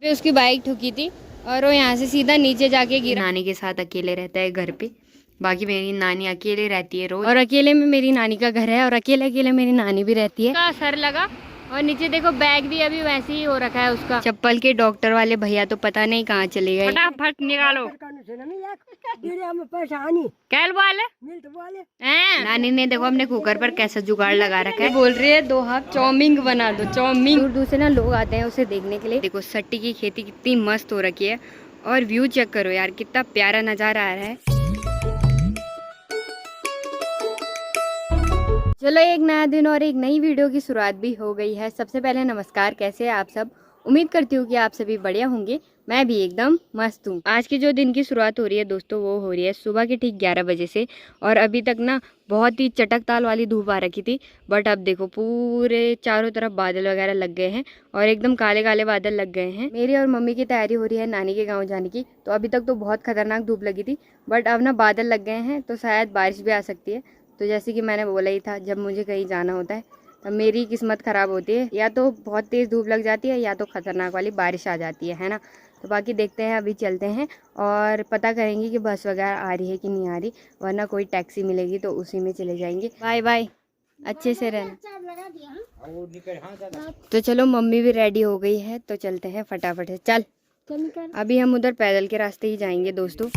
पे उसकी बाइक ठुकी थी और वो यहाँ से सीधा नीचे जाके गिरा। नानी के साथ अकेले रहता है घर पे, बाकी मेरी नानी अकेले रहती है रोज, और अकेले में मेरी नानी का घर है और अकेले अकेले मेरी नानी भी रहती है। का सर लगा और नीचे देखो बैग भी अभी वैसे ही हो रखा है उसका। चप्पल के डॉक्टर वाले भैया तो पता नहीं कहाँ चले गए। फटाफट निकालो। नानी ने देखो अपने कुकर पर कैसा जुगाड़ लगा रखा है। बोल रही है 2 हाथ चाउमीन बना दो, चाउमीन। दूर दूर से ना लोग आते हैं उसे देखने के लिए। देखो सट्टी की खेती कितनी मस्त हो रखी है और व्यू चेक करो यार, कितना प्यारा नजारा आ रहा है। चलो एक नया दिन और एक नई वीडियो की शुरुआत भी हो गई है। सबसे पहले नमस्कार, कैसे हैं आप सब। उम्मीद करती हूँ कि आप सभी बढ़िया होंगे। मैं भी एकदम मस्त हूँ। आज की जो दिन की शुरुआत हो रही है दोस्तों, वो हो रही है सुबह के ठीक 11 बजे से। और अभी तक ना बहुत ही चटक ताल वाली धूप आ रखी थी, बट अब देखो पूरे चारों तरफ बादल वगैरह लग गए हैं और एकदम काले काले बादल लग गए हैं। मेरी और मम्मी की तैयारी हो रही है नानी के गाँव जाने की। तो अभी तक तो बहुत खतरनाक धूप लगी थी, बट अब ना बादल लग गए हैं तो शायद बारिश भी आ सकती है। तो जैसे कि मैंने बोला ही था, जब मुझे कहीं जाना होता है तब मेरी किस्मत ख़राब होती है, या तो बहुत तेज़ धूप लग जाती है या तो ख़तरनाक वाली बारिश आ जाती है ना। तो बाकी देखते हैं, अभी चलते हैं और पता करेंगे कि बस वगैरह आ रही है कि नहीं आ रही, वरना कोई टैक्सी मिलेगी तो उसी में चले जाएंगे। बाय बाय, अच्छे से रहना। तो चलो मम्मी भी रेडी हो गई है तो चलते हैं फटाफट से। चल अभी हम उधर पैदल के रास्ते ही जाएंगे दोस्तों।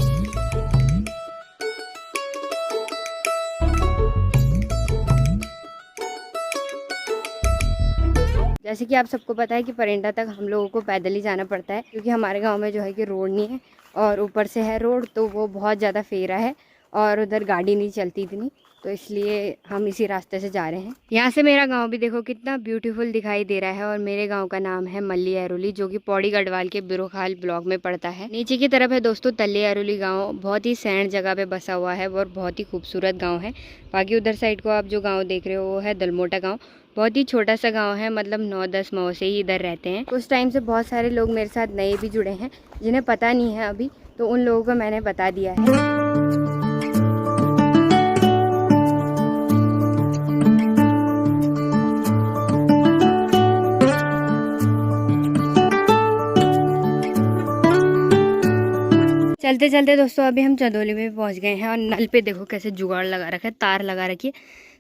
जैसे कि आप सबको पता है कि परिंदा तक हम लोगों को पैदल ही जाना पड़ता है, क्योंकि हमारे गांव में जो है कि रोड नहीं है और ऊपर से है रोड तो वो बहुत ज़्यादा फेरा है और उधर गाड़ी नहीं चलती इतनी, तो इसलिए हम इसी रास्ते से जा रहे हैं। यहाँ से मेरा गांव भी देखो कितना ब्यूटीफुल दिखाई दे रहा है और मेरे गांव का नाम है मल्ली एरोली, जो कि पौड़ी गढ़वाल के बिरोखाल ब्लॉक में पड़ता है। नीचे की तरफ है दोस्तों तल्ली एरोली गाँव, बहुत ही सैंड जगह पे बसा हुआ है और बहुत ही खूबसूरत गाँव है। बाकी उधर साइड को आप जो गाँव देख रहे हो वो है दलमोटा गाँव, बहुत ही छोटा सा गांव है, मतलब 9-10 माओ से ही इधर रहते हैं। कुछ टाइम से बहुत सारे लोग मेरे साथ नए भी जुड़े हैं जिन्हें पता नहीं है अभी, तो उन लोगों को मैंने बता दिया है। चलते चलते दोस्तों अभी हम चंदौली में पहुंच गए हैं और नल पे देखो कैसे जुगाड़ लगा रखा है, तार लगा रखी है,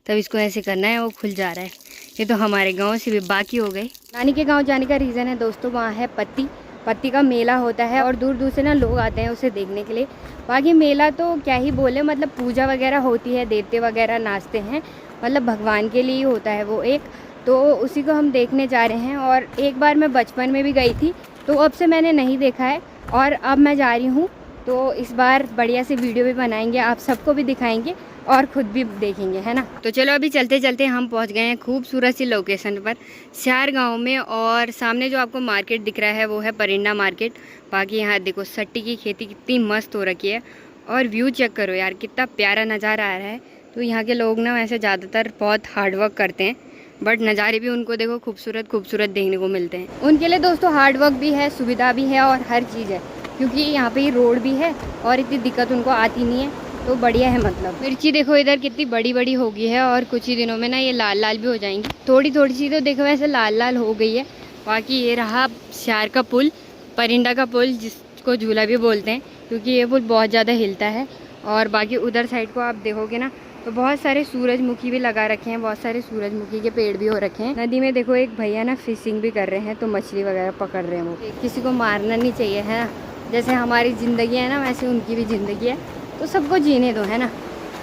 तब इसको ऐसे करना है, वो खुल जा रहा है। ये तो हमारे गांव से भी बाकी हो गए। नानी के गांव जाने का रीज़न है दोस्तों, वहाँ है पत्ती का मेला होता है और दूर दूर से ना लोग आते हैं उसे देखने के लिए। बाकी मेला तो क्या ही बोले, मतलब पूजा वगैरह होती है, देवते वगैरह नाचते हैं, मतलब भगवान के लिए ही होता है वो एक, तो उसी को हम देखने जा रहे हैं। और एक बार मैं बचपन में भी गई थी, तो अब से मैंने नहीं देखा है और अब मैं जा रही हूँ, तो इस बार बढ़िया से वीडियो भी बनाएंगे, आप सबको भी दिखाएंगे और खुद भी देखेंगे, है ना। तो चलो अभी चलते चलते हम पहुंच गए हैं खूबसूरत सी लोकेशन पर, स्यार गांव में। और सामने जो आपको मार्केट दिख रहा है वो है परिंदा मार्केट। बाकी यहाँ देखो सट्टी की खेती कितनी मस्त हो रखी है और व्यू चेक करो यार, कितना प्यारा नज़ारा आ रहा है। तो यहाँ के लोग ना वैसे ज़्यादातर बहुत हार्डवर्क करते हैं, बट नज़ारे भी उनको देखो खूबसूरत खूबसूरत देखने को मिलते हैं। उनके लिए दोस्तों हार्डवर्क भी है, सुविधा भी है और हर चीज़ है, क्योंकि यहाँ पे ही रोड भी है और इतनी दिक्कत उनको आती नहीं है, तो बढ़िया है। मतलब मिर्ची देखो इधर कितनी बड़ी बड़ी हो गई है और कुछ ही दिनों में ना ये लाल लाल भी हो जाएंगी। थोड़ी थोड़ी सी तो देखो वैसे लाल लाल हो गई है। बाकी ये रहा स्यार का पुल, परिंदा का पुल, जिसको झूला भी बोलते हैं, क्योंकि ये पुल बहुत ज़्यादा हिलता है। और बाकी उधर साइड को आप देखोगे ना तो बहुत सारे सूरजमुखी भी लगा रखे हैं, बहुत सारे सूरजमुखी के पेड़ भी हो रखे हैं। नदी में देखो एक भैया ना फिशिंग भी कर रहे हैं, तो मछली वगैरह पकड़ रहे हैं वो। किसी को मारना नहीं चाहिए, है ना। जैसे हमारी ज़िंदगी है ना, वैसे उनकी भी ज़िंदगी है, तो सबको जीने दो, है ना।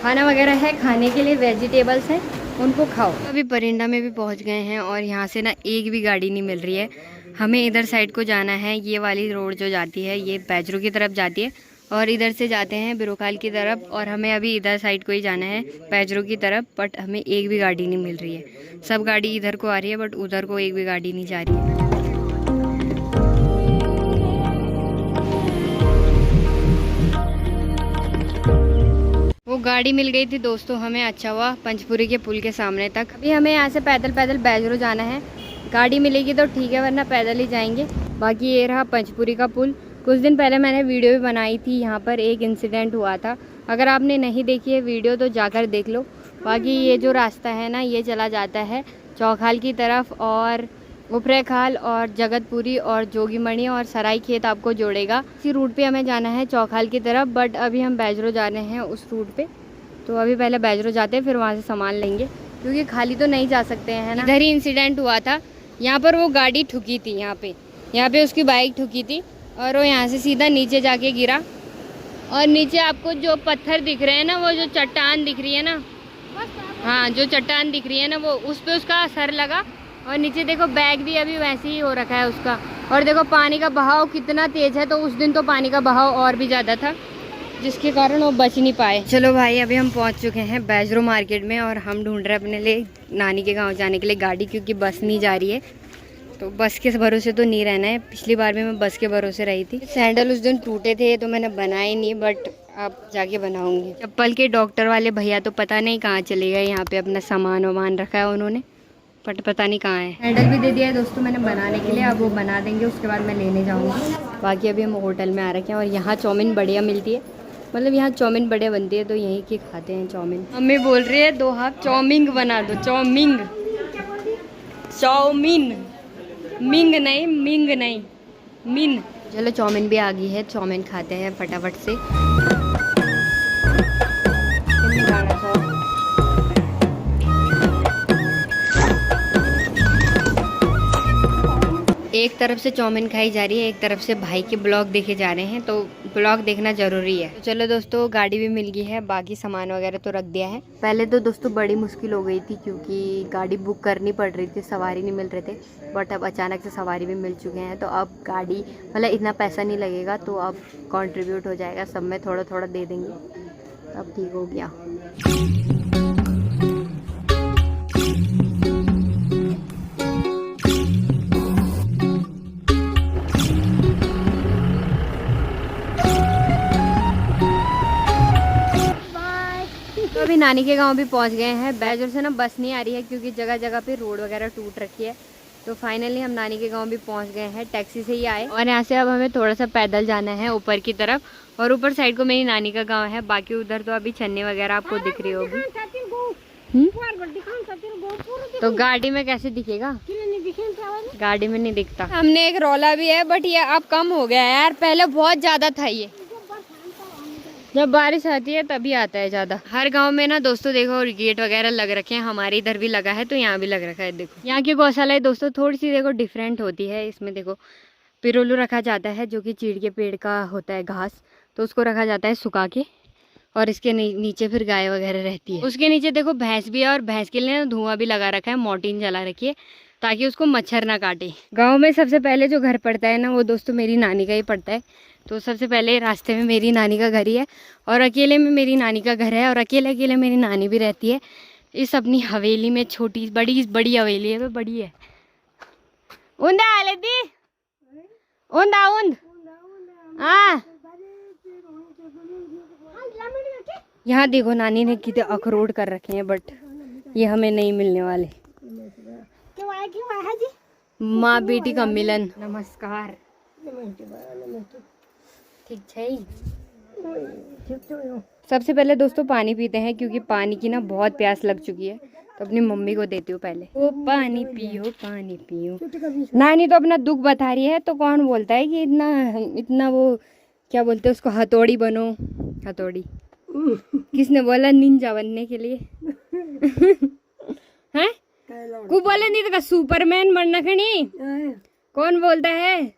खाना वगैरह है खाने के लिए, वेजिटेबल्स हैं, उनको खाओ। अभी परिंदा में भी पहुंच गए हैं और यहाँ से ना एक भी गाड़ी नहीं मिल रही है। हमें इधर साइड को जाना है, ये वाली रोड जो जाती है ये बैजरू की तरफ जाती है और इधर से जाते हैं बिरोखाल की तरफ, और हमें अभी इधर साइड को ही जाना है बैजरू की तरफ, बट हमें एक भी गाड़ी नहीं मिल रही है। सब गाड़ी इधर को आ रही है बट उधर को एक भी गाड़ी नहीं जा रही है। वो गाड़ी मिल गई थी दोस्तों हमें, अच्छा हुआ, पंचपुरी के पुल के सामने तक। अभी हमें यहाँ से पैदल पैदल बैजरू जाना है, गाड़ी मिलेगी तो ठीक है, वरना पैदल ही जाएंगे। बाकी ये रहा पंचपुरी का पुल। कुछ दिन पहले मैंने वीडियो भी बनाई थी, यहाँ पर एक इंसिडेंट हुआ था, अगर आपने नहीं देखी है वीडियो तो जाकर देख लो। बाकी ये जो रास्ता है ना ये चला जाता है चौखाल की तरफ, और उपरेखाल और जगतपुरी और जोगीमणि और सराय खेत आपको जोड़ेगा। इसी रूट पे हमें जाना है चौखाल की तरफ, बट अभी हम बैजरो जा रहे हैं उस रूट पे। तो अभी पहले बैजरो जाते हैं, फिर वहाँ से सामान लेंगे, क्योंकि खाली तो नहीं जा सकते हैं ना। इधर ही इंसिडेंट हुआ था, यहाँ पर वो गाड़ी ठुकी थी, यहाँ पे उसकी बाइक ठुकी थी और वो यहाँ से सीधा नीचे जाके गिरा। और नीचे आपको जो पत्थर दिख रहे हैं ना, वो जो चट्टान दिख रही है ना, हाँ जो चट्टान दिख रही है ना, वो उस पे उसका सर लगा। और नीचे देखो बैग भी अभी वैसे ही हो रखा है उसका। और देखो पानी का बहाव कितना तेज है, तो उस दिन तो पानी का बहाव और भी ज़्यादा था, जिसके कारण वो बच नहीं पाए। चलो भाई, अभी हम पहुंच चुके हैं बैजरो मार्केट में और हम ढूंढ रहे हैं अपने लिए नानी के गांव जाने के लिए गाड़ी, क्योंकि बस नहीं जा रही है। तो बस के भरोसे तो नहीं रहना है, पिछली बार भी मैं बस के भरोसे रही थी। सैंडल उस दिन टूटे थे तो मैंने बनाए नहीं, बट अब जाके बनाऊंगी। चप्पल के डॉक्टर वाले भैया तो पता नहीं कहाँ चले गए, यहाँ पे अपना सामान वामान रखा है उन्होंने, बट पता नहीं कहाँ है। सैंडल भी दे दिया है दोस्तों मैंने बनाने के लिए, अब वो बना देंगे, उसके बाद मैं लेने जाऊँगी। बाकी अभी हम होटल में आ रखे हैं और यहाँ चाउमीन बढ़िया मिलती है, मतलब यहाँ चाउमीन बढ़िया बनती है, तो यहीं की खाते हैं चाउमीन। मम्मी बोल रही है 2 हाफ चाउमीन बना दो, चाउमीन मिंग नहीं, मिंग नहीं, मिन। चलो चाउमीन भी आ गई है, चाउमीन खाते हैं फटाफट से। एक तरफ से चाउमीन खाई जा रही है, एक तरफ से भाई के ब्लॉग देखे जा रहे हैं, तो ब्लॉग देखना जरूरी है। तो चलो दोस्तों, गाड़ी भी मिल गई है, बाकी सामान वगैरह तो रख दिया है। पहले तो दोस्तों बड़ी मुश्किल हो गई थी, क्योंकि गाड़ी बुक करनी पड़ रही थी, सवारी नहीं मिल रहे थे, बट अब अचानक से सवारी भी मिल चुके हैं। तो अब गाड़ी मतलब इतना पैसा नहीं लगेगा, तो अब कॉन्ट्रीब्यूट हो जाएगा, सब में थोड़ा थोड़ा दे देंगे, अब ठीक हो गया। तो अभी नानी के गांव भी पहुंच गए हैं। बैजर से ना बस नहीं आ रही है, क्योंकि जगह जगह पे रोड वगैरह टूट रखी है। तो फाइनली हम नानी के गांव भी पहुंच गए हैं, टैक्सी से ही आए। और यहाँ से अब हमें थोड़ा सा पैदल जाना है ऊपर की तरफ, और ऊपर साइड को मेरी नानी का गांव है। बाकी उधर तो अभी छन्नी वगैरह आपको दिख रही होगी। तो गाड़ी में कैसे दिखेगा, गाड़ी में नहीं दिखता। हमने एक रौला भी है, बट ये अब कम हो गया है यार, पहले बहुत ज्यादा था ये। जब बारिश आती है तभी आता है ज्यादा। हर गांव में ना दोस्तों देखो गेट वगैरह लग रखे हैं, हमारे इधर भी लगा है, तो यहाँ भी लग रखा है। देखो यहाँ की गौशाला दोस्तों थोड़ी सी देखो डिफरेंट होती है। इसमें देखो पिरोलू रखा जाता है, जो कि चीड़ के पेड़ का होता है घास, तो उसको रखा जाता है सुखा के, और इसके नीचे फिर गाय वगैरह रहती है। उसके नीचे देखो भैंस भी है, और भैंस के लिए ना धुआं भी लगा रखा है, मोर्टीन जला रखी है, ताकि उसको मच्छर ना काटे। गांव में सबसे पहले जो घर पड़ता है ना, वो दोस्तों मेरी नानी का ही पड़ता है। तो सबसे पहले रास्ते में मेरी नानी का घर ही है, और अकेले में मेरी नानी का घर है, और अकेले अकेले मेरी नानी भी रहती है इस अपनी हवेली में। छोटी बड़ी हवेली है, वो बड़ी है। ऊंदा आले दी ऊंदा ऊंद हाँ। यहाँ देखो नानी ने कितने अखरोट कर रखे हैं, बट ये हमें नहीं मिलने वाले। माँ बेटी का मिलन। नमस्कार। ठीक है। सबसे पहले दोस्तों पानी पीते हैं, क्योंकि पानी की ना बहुत प्यास लग चुकी है, तो अपनी मम्मी को देती हूँ पहले। वो पानी पियो पानी पियो। नानी तो अपना दुख बता रही है, तो कौन बोलता है कि इतना वो क्या बोलते हैं उसको, हथौड़ी बनो। हथौड़ी किसने बोला निंजा बनने के लिए? हैं को बोले नहीं तो सुपरमैन बनना खनी, कौन बोलता है?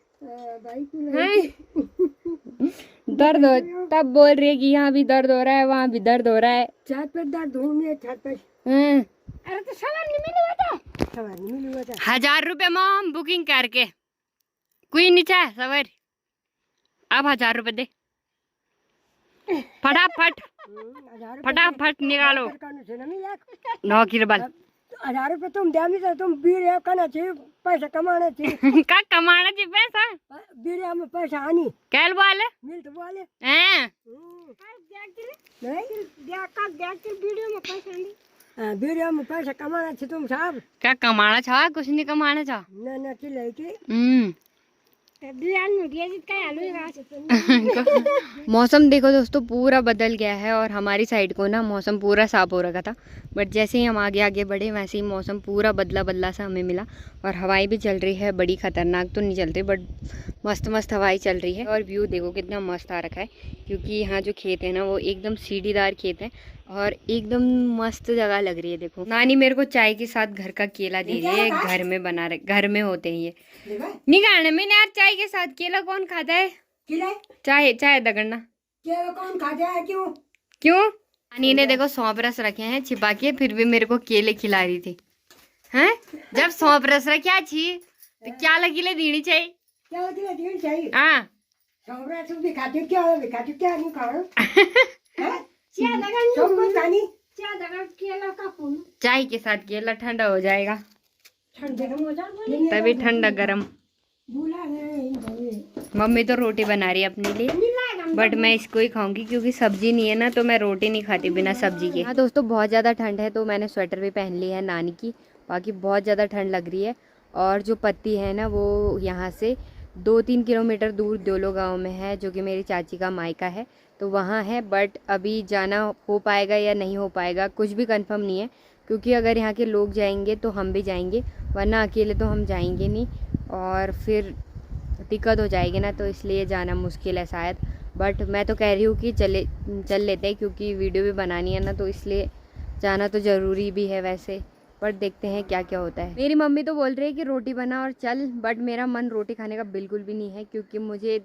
दर्द हो तब बोल रही है कि यहाँ भी दर्द हो रहा है, वहाँ भी दर्द हो रहा है। छत पर दर्द होंगे, छत पर। अरे तो सवार नहीं मिलूगा था। 1000 रुपए में हम बुकिंग करके कोई नहीं चाहे सवार, अब 1000 रुपए दे फटाफट फटाफट निकालो। 9 की बल 1000 रुपए तुम दे, तुम बीर करना चाहिए, पैसा कमाना चाहिए। का कमाना चाहिए पैसा? बीर में पैसा आनी कैल बोले मिल तो बोले हैं वीडियो में पैसा कमाना चाहिए तुम साहब। क्या कमाना चाह? कुछ नहीं कमाना चाह। ना चिल्लाई के मौसम देखो दोस्तों पूरा बदल गया है और हमारी साइड को ना मौसम पूरा साफ हो रखा था, बट जैसे ही हम आगे आगे बढ़े वैसे ही मौसम पूरा बदला बदला सा हमें मिला। और हवाई भी चल रही है, बड़ी खतरनाक तो नहीं चल रही बट मस्त मस्त हवाई चल रही है। और व्यू देखो कितना मस्त आ रखा है, क्योंकि यहाँ जो खेत है ना वो एकदम सीढ़ीदार खेत है और एकदम मस्त जगह लग रही है। देखो नानी मेरे को चाय के साथ घर का केला दे रही है, घर में बना रहे, घर में होते हैं ये निकालने में यार। चाय के साथ केला कौन खाता है? चाय चाय दगड़ना कौन खाता है? क्यों क्यों? नानी ने देखो सौंफ रस रखे हैं छिपा के, फिर भी मेरे को केले खिला रही थी। हैं जब सौंफ रस रखा छी तो क्या लगी ले दीनी चाहिए? क्या होती है? दीनी चाहिए। हाँ सौंफ रस भी खाते क्या नहीं खाओ? चाय के साथ केला ठंडा हो जाएगा, तभी ठंडा गरम। मम्मी तो रोटी बना रही है अपने लिए, बट मैं इसको ही खाऊंगी क्योंकि सब्जी नहीं है ना, तो मैं रोटी नहीं खाती बिना सब्जी के। हाँ दोस्तों बहुत ज़्यादा ठंड है तो मैंने स्वेटर भी पहन ली है नानी की, बाकी बहुत ज़्यादा ठंड लग रही है। और जो पत्ती है ना वो यहाँ से 2-3 किलोमीटर दूर दोलो गांव में है, जो कि मेरी चाची का मायका है, तो वहाँ है। बट अभी जाना हो पाएगा या नहीं हो पाएगा कुछ भी कंफर्म नहीं है, क्योंकि अगर यहाँ के लोग जाएंगे तो हम भी जाएंगे, वरना अकेले तो हम जाएंगे नहीं और फिर दिक्कत हो जाएगी ना, तो इसलिए जाना मुश्किल है शायद। बट मैं तो कह रही हूँ कि चल लेते हैं, क्योंकि वीडियो भी बनानी है ना, तो इसलिए जाना तो ज़रूरी भी है वैसे। पर देखते हैं क्या क्या होता है। मेरी मम्मी तो बोल रही है कि रोटी बना और चल, बट मेरा मन रोटी खाने का बिल्कुल भी नहीं है, क्योंकि मुझे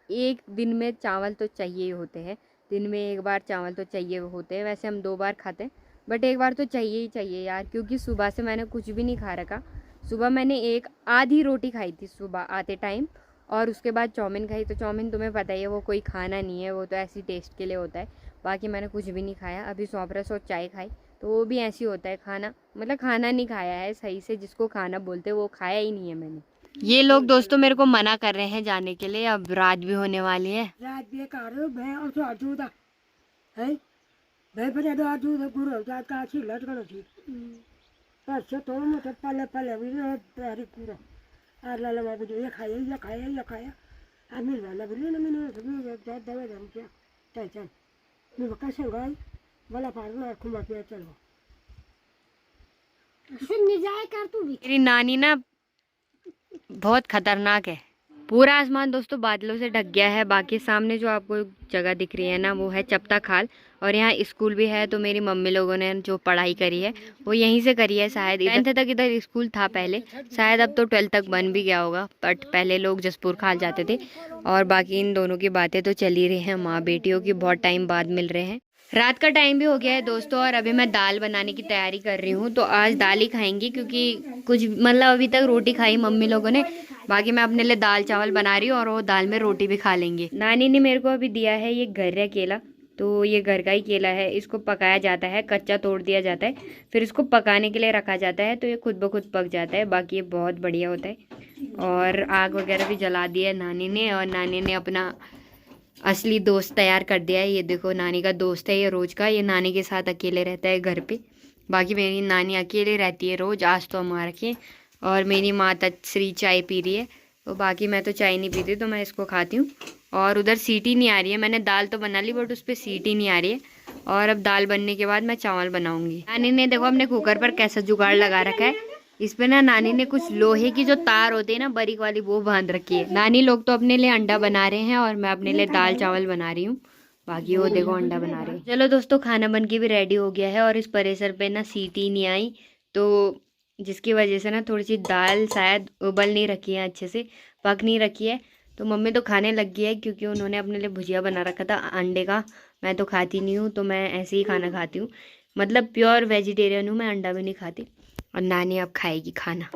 एक दिन में चावल तो चाहिए ही होते हैं, दिन में एक बार चावल तो चाहिए होते हैं। वैसे हम 2 बार खाते हैं बट एक बार तो चाहिए ही चाहिए यार, क्योंकि सुबह से मैंने कुछ भी नहीं खा रखा। सुबह मैंने एक आधी रोटी खाई थी सुबह आते टाइम, और उसके बाद चाउमीन खाई। तो चाउमीन तुम्हें पता ही है वो कोई खाना नहीं है, वो तो ऐसी टेस्ट के लिए होता है। बाकी मैंने कुछ भी नहीं खाया। अभी सौंफ रस और चाय खाई, तो वो भी ऐसी होता है खाना, मतलब खाना नहीं खाया है सही से, जिसको खाना बोलते वो खाया ही नहीं है मैंने। ये लोग दोस्तों मेरे को मना कर रहे हैं जाने के लिए, अब रात भी होने वाली है। रात भी करो भै और तो आजूदा है भै पर तो आजूदा गुरु जात का छी लटकन छी अच्छा तो मत पले भी तारी पूरा आ ला बाबू ये खाया आमिर वाला बोले ना मैंने सब दवा दम क्या चल मैं कैसे गई वाला पार खुमा पे चलो सुन जाए कर तू भी। मेरी नानी ना बहुत खतरनाक है। पूरा आसमान दोस्तों बादलों से ढक गया है। बाकी सामने जो आपको जगह दिख रही है ना वो है चपता खाल, और यहाँ स्कूल भी है। तो मेरी मम्मी लोगों ने जो पढ़ाई करी है वो यहीं से करी है। शायद 10th तक इधर स्कूल था पहले, शायद अब तो 12th तक बन भी गया होगा, बट पहले लोग जसपुर खाल जाते थे। और बाकी इन दोनों की बातें तो चल ही रही हैं, माँ बेटियों की, बहुत टाइम बाद मिल रहे हैं। रात का टाइम भी हो गया है दोस्तों, और अभी मैं दाल बनाने की तैयारी कर रही हूँ। तो आज दाल ही खाएंगी, क्योंकि कुछ मतलब अभी तक रोटी खाई मम्मी लोगों ने, बाकी मैं अपने लिए दाल चावल बना रही हूँ और वो दाल में रोटी भी खा लेंगे। नानी ने मेरे को अभी दिया है ये घर केला, तो ये घर का ही केला है। इसको पकाया जाता है, कच्चा तोड़ दिया जाता है, फिर इसको पकाने के लिए रखा जाता है, तो ये खुद ब खुद पक जाता है। बाकी ये बहुत बढ़िया होता है। और आग वगैरह भी जला दी है नानी ने, और नानी ने अपना असली दोस्त तैयार कर दिया है। ये देखो नानी का दोस्त है ये रोज का, ये नानी के साथ अकेले रहता है घर पे। बाकी मेरी नानी अकेले रहती है रोज, आज तो हम आ रखे। और मेरी माँ श्री चाय पी रही है, तो बाकी मैं तो चाय नहीं पीती, तो मैं इसको खाती हूँ। और उधर सीटी नहीं आ रही है, मैंने दाल तो बना ली बट उस पर सीटी नहीं आ रही है। और अब दाल बनने के बाद मैं चावल बनाऊंगी। नानी ने देखो अपने कुकर पर कैसा जुगाड़ लगा रखा है। इस पे ना नानी ने कुछ लोहे की जो तार होती है ना बारीक वाली, वो बांध रखी है। नानी लोग तो अपने लिए अंडा बना रहे हैं और मैं अपने लिए दाल चावल बना रही हूँ। बाकी वो देखो अंडा बना रहे हैं। चलो दोस्तों खाना बन के भी रेडी हो गया है, और इस प्रेशर पे ना सीटी नहीं आई, तो जिसकी वजह से ना थोड़ी सी दाल शायद उबल नहीं रखी है, अच्छे से पक नहीं रखी है। तो मम्मी तो खाने लग गई है, क्योंकि उन्होंने अपने लिए भुजिया बना रखा था अंडे का। मैं तो खाती नहीं हूँ, तो मैं ऐसे ही खाना खाती हूँ, मतलब प्योर वेजिटेरियन हूँ मैं, अंडा भी नहीं खाती। और नानी अब खाएगी खाना।